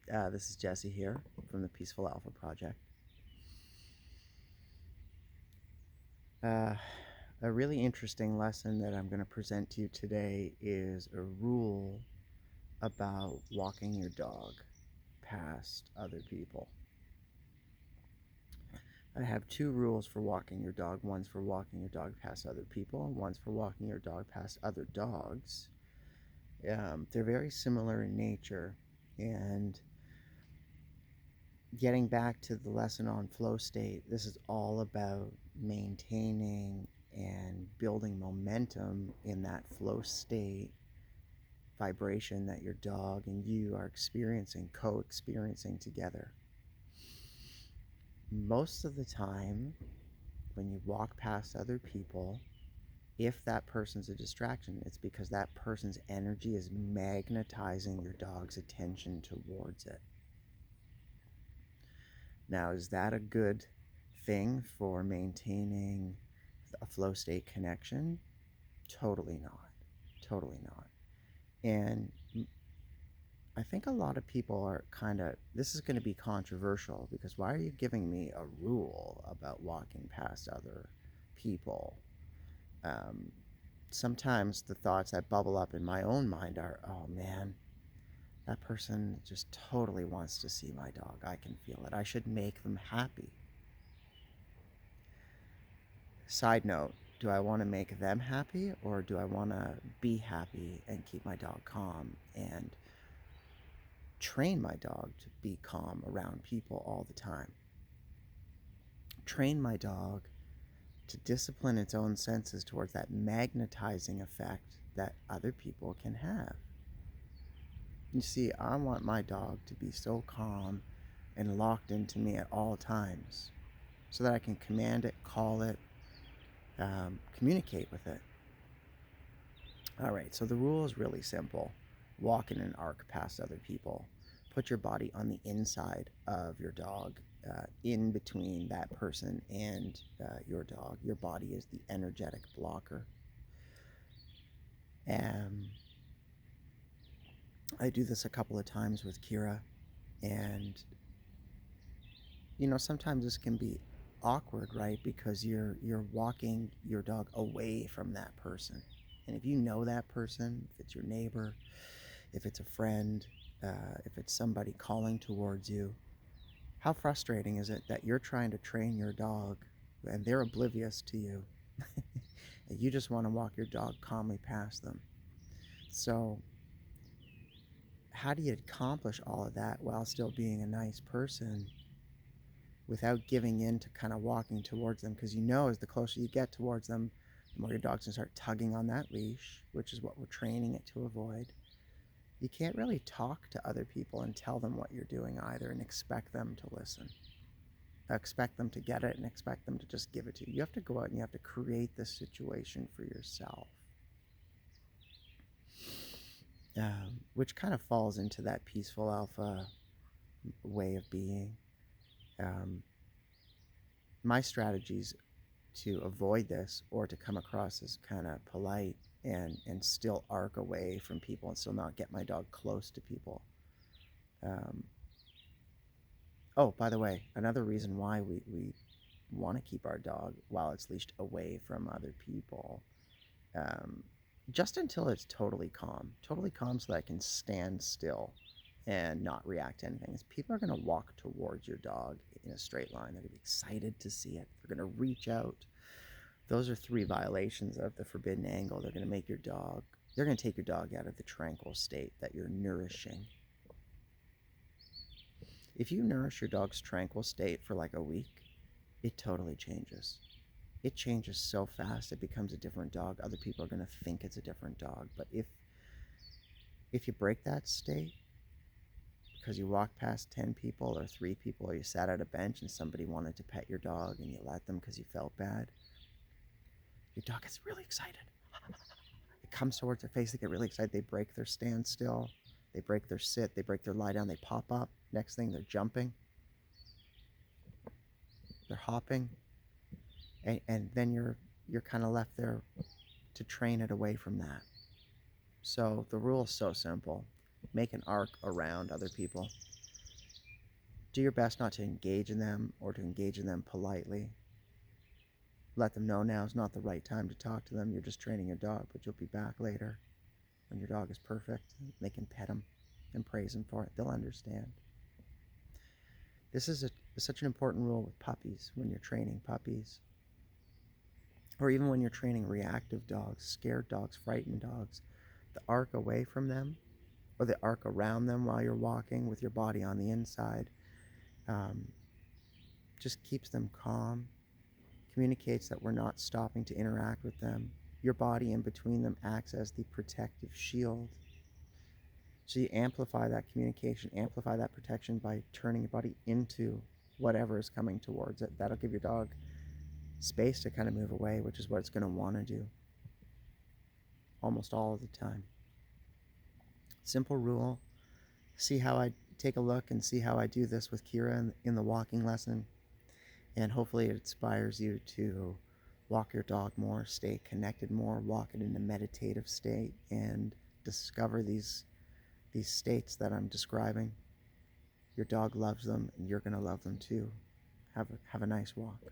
This is Jesse here from the Peaceful Alpha Project. Uh, a really interesting lesson that I'm going to present to you today is a rule about walking your dog past other people. I have two rules for walking your dog. One's for walking your dog past other people, and one's for walking your dog past other dogs. They're very similar in nature, and getting back to the lesson on flow state, this is all about maintaining and building momentum in that flow state vibration that your dog and you are experiencing, co-experiencing together. Most of the time, when you walk past other people, if that person's a distraction, it's because that person's energy is magnetizing your dog's attention towards it. Now, is that a good thing for maintaining a flow state connection? Totally not. Totally not. And I think a lot of people are this is going to be controversial because why are you giving me a rule about walking past other people? Um, Sometimes the thoughts that bubble up in my own mind are, oh man, that person just totally wants to see my dog. I can feel it. I should make them happy. Side note, do I want to make them happy or do I want to be happy and keep my dog calm and train my dog to be calm around people all the time? Train my dog to discipline its own senses towards that magnetizing effect that other people can have. You see, I want my dog to be so calm and locked into me at all times so that I can command it, call it, communicate with it. All right, so the rule is really simple. Walk in an arc past other people. Put your body on the inside of your dog, in between that person and your dog. Your body is the energetic blocker. I do this a couple of times with Kira, and sometimes this can be awkward, right? Because you're walking your dog away from that person. And if you know that person, if it's your neighbor, if it's a friend, if it's somebody calling towards you, how frustrating is it that you're trying to train your dog and they're oblivious to you? And you just want to walk your dog calmly past them. So how do you accomplish all of that while still being a nice person without giving in to kind of walking towards them? Because as the closer you get towards them, the more your dog's going to start tugging on that leash, which is what we're training it to avoid. You can't really talk to other people and tell them what you're doing either and expect them to listen. Expect them to get it and expect them to just give it to you. You have to go out and you have to create this situation for yourself. Which kind of falls into that peaceful alpha way of being. My strategies to avoid this or to come across as kind of polite and still arc away from people and still not get my dog close to people. Oh, by the way, another reason why we want to keep our dog while it's leashed away from other people, just until it's totally calm so that I can stand still and not react to anything. Is people are going to walk towards your dog in a straight line. They're going to be excited to see it. They're going to reach out. Those are 3 violations of the forbidden angle. They're going to take your dog out of the tranquil state that you're nourishing. If you nourish your dog's tranquil state for like a week, it totally changes. It changes so fast, it becomes a different dog. Other people are going to think it's a different dog. But if you break that state because you walked past 10 people or 3 people, or you sat at a bench and somebody wanted to pet your dog and you let them because you felt bad, your dog gets really excited. It comes towards their face, they get really excited, they break their standstill, they break their sit, they break their lie down, they pop up. Next thing, they're jumping, they're hopping, and then you're kind of left there to train it away from that. So the rule is so simple. Make an arc around other people. Do your best not to engage in them or to engage in them politely. Let them know now is not the right time to talk to them. You're just training your dog, but you'll be back later when your dog is perfect. They can pet him and praise him for it. They'll understand. This is such an important rule with puppies when you're training puppies, or even when you're training reactive dogs, scared dogs, frightened dogs. The arc away from them or the arc around them while you're walking with your body on the inside um, just keeps them calm, communicates that we're not stopping to interact with them. Your body in between them acts as the protective shield. So you amplify that communication, amplify that protection by turning your body into whatever is coming towards it. That'll give your dog space to kind of move away, which is what it's going to want to do almost all of the time. Simple rule. See how I take a look and see how I do this with Kira in the walking lesson. And hopefully it inspires you to walk your dog more, stay connected more, walk it in a meditative state, and discover these states that I'm describing. Your dog loves them, and you're going to love them too. Have a nice walk.